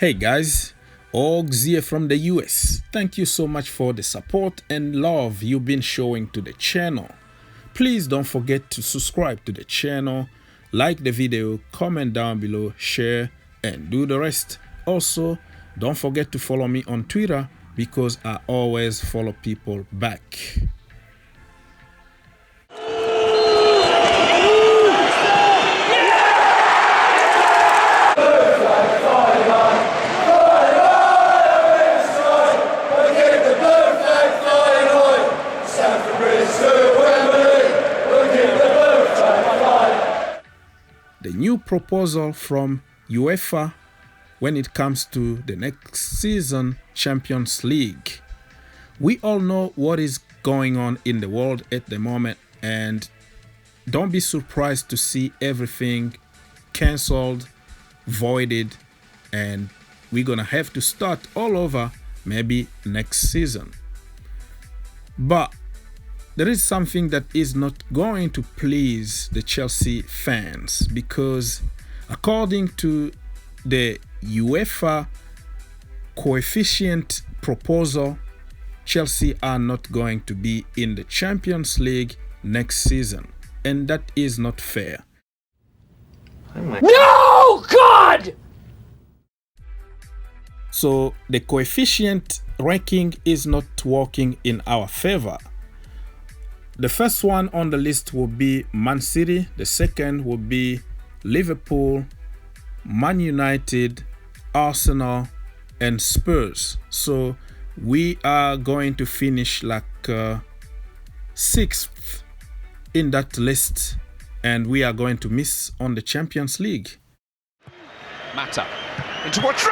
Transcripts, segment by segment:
Hey guys, Ogs here from the US. Thank you so much for the support and love you've been showing to the channel. Please don't forget to subscribe to the channel, like the video, comment down below, share, and do the rest. Also, don't forget to follow me on Twitter because I always follow people back. The new proposal from Uefa when it comes to the next season Champions League. We all know what is going on in the world at the moment, and don't be surprised to see everything cancelled, voided, and we're gonna have to start all over maybe next season. But there is something that is not going to please the Chelsea fans, because according to the UEFA coefficient proposal, Chelsea are not going to be in the Champions League next season, and that is not fair. No, God! So the coefficient ranking is not working in our favor. The first one on the list will be Man City, the second will be Liverpool, Man United, Arsenal, and Spurs. So we are going to finish like sixth in that list, and we are going to miss on the Champions League. Mata into what pass!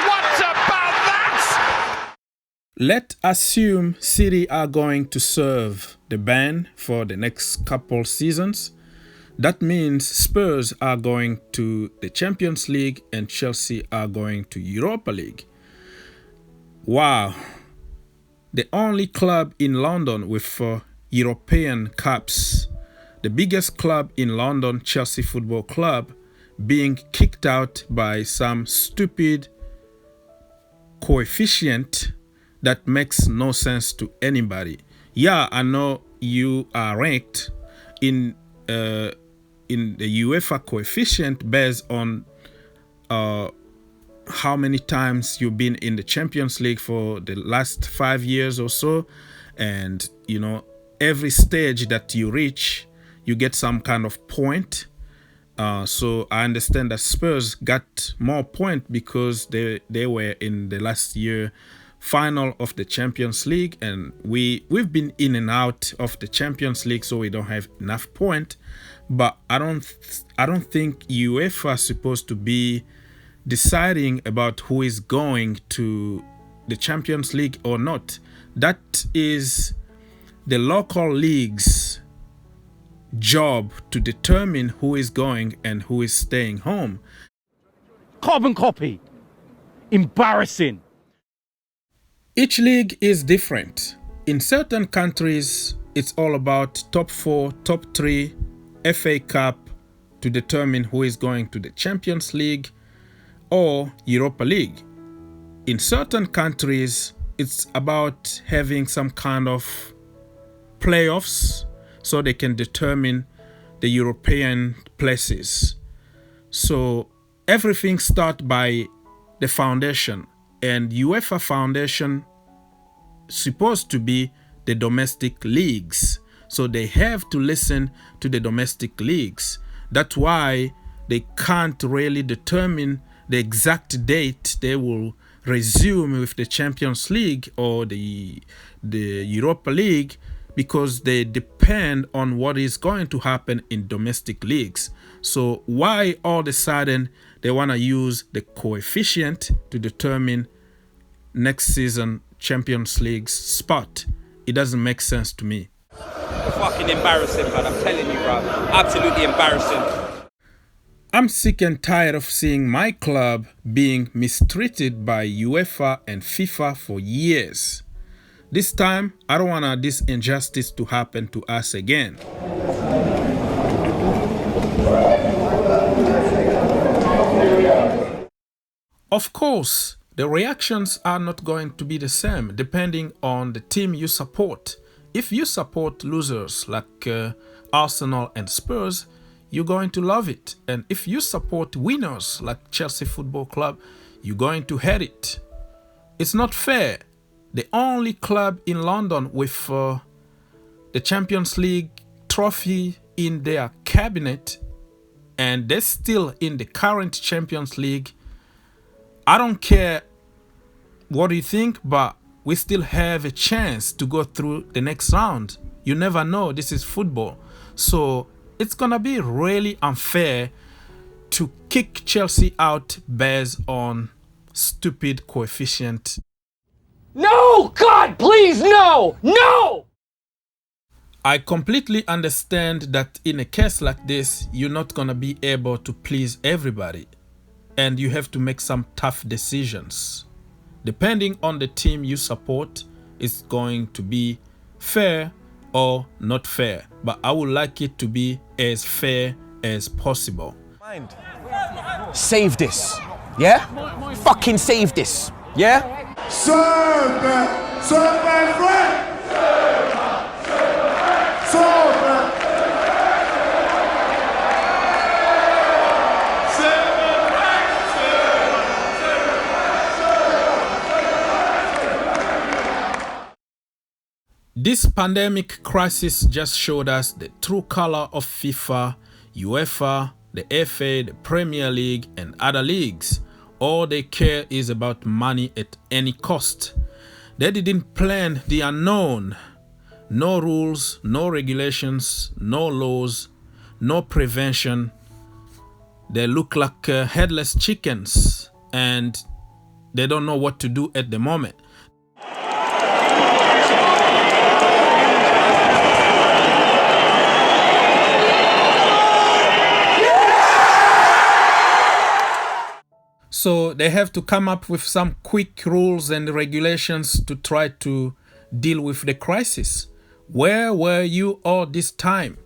What about that? Let's assume City are going to serve the ban for the next couple seasons. That means Spurs are going to the Champions League and Chelsea are going to Europa League. Wow. The only club in London with European caps, the biggest club in London, Chelsea Football Club, being kicked out by some stupid coefficient that makes no sense to anybody. Yeah, I know you are ranked in the UEFA coefficient based on how many times you've been in the Champions League for the last 5 years or so, and you know, every stage that you reach, you get some kind of point. So I understand that Spurs got more points because they were in the last year final of the Champions League, and we've been in and out of the Champions League, so we don't have enough point. But I don't think UEFA is supposed to be deciding about who is going to the Champions League or not. That is the local leagues' job to determine who is going and who is staying home. Carbon copy. Embarrassing. Each league is different. In certain countries, it's all about top 4, top 3, FA Cup to determine who is going to the Champions League or Europa League. In certain countries, it's about having some kind of playoffs so they can determine the European places. So everything starts by the foundation, and UEFA foundation supposed to be the domestic leagues. So they have to listen to the domestic leagues. That's why they can't really determine the exact date they will resume with the Champions League or the Europa League, because they depend on what is going to happen in domestic leagues. So why all of a sudden they want to use the coefficient to determine next season Champions League's spot? It doesn't make sense to me. Fucking embarrassing, man. I'm telling you, bro. Absolutely embarrassing. I'm sick and tired of seeing my club being mistreated by UEFA and FIFA for years. This time, I don't want this injustice to happen to us again. Of course, the reactions are not going to be the same depending on the team you support. If you support losers like Arsenal and Spurs, you're going to love it. And if you support winners like Chelsea Football Club, you're going to hate it. It's not fair. The only club in London with the Champions League trophy in their cabinet, and they're still in the current Champions League. I don't care what you think, but we still have a chance to go through the next round. You never know. This is football. So it's going to be really unfair to kick Chelsea out based on stupid coefficient. No! God, please, no! No! I completely understand that in a case like this, you're not going to be able to please everybody. And you have to make some tough decisions. Depending on the team you support, it's going to be fair or not fair. But I would like it to be as fair as possible. Save this, yeah? Fucking save this, yeah? Serve my friend! This pandemic crisis just showed us the true color of FIFA, Uefa, the FA, the Premier League, and other leagues. All they care is about money at any cost. They didn't plan the unknown. No rules, no regulations, no laws, no prevention. They look like headless chickens, and they don't know what to do at the moment. So they have to come up with some quick rules and regulations to try to deal with the crisis. Where were you all this time?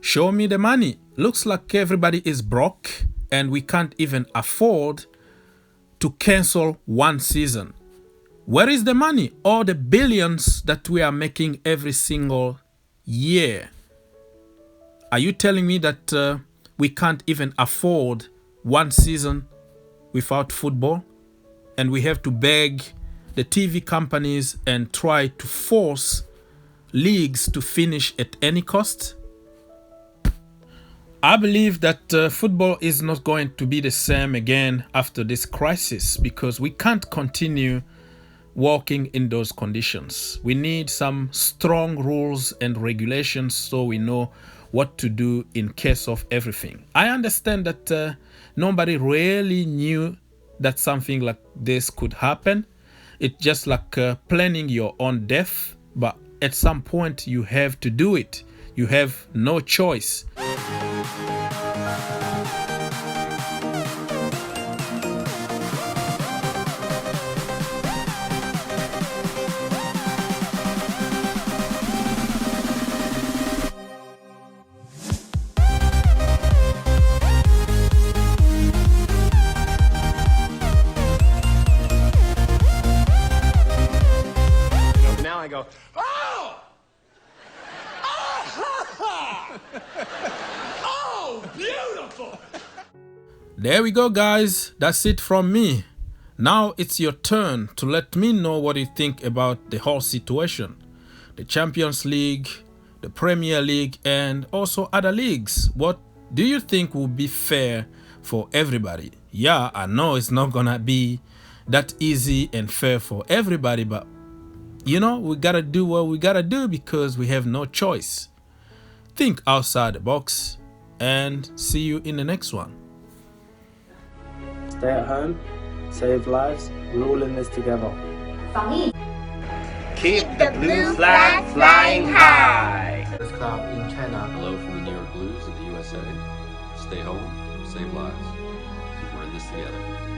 Show me the money. Looks like everybody is broke and we can't even afford to cancel one season. Where is the money? All the billions that we are making every single year. Are you telling me that we can't even afford one season without football, and we have to beg the TV companies and try to force leagues to finish at any cost? I believe that football is not going to be the same again after this crisis, because we can't continue working in those conditions. We need some strong rules and regulations so we know what to do in case of everything. I understand that nobody really knew that something like this could happen. It's just like planning your own death, but at some point you have to do it. You have no choice. Now I go, oh! Oh, beautiful! There we go, guys. That's it from me. Now it's your turn to let me know what you think about the whole situation. The Champions League, the Premier League, and also other leagues. What do you think will be fair for everybody? Yeah, I know it's not gonna be that easy and fair for everybody, but you know, we gotta do what we gotta do because we have no choice. Think outside the box, and see you in the next one. Stay at home, save lives, we're all in this together. Keep the blue flag flying high. This club in China. Hello from the New York Blues of the USA. Stay home, save lives. We're in this together.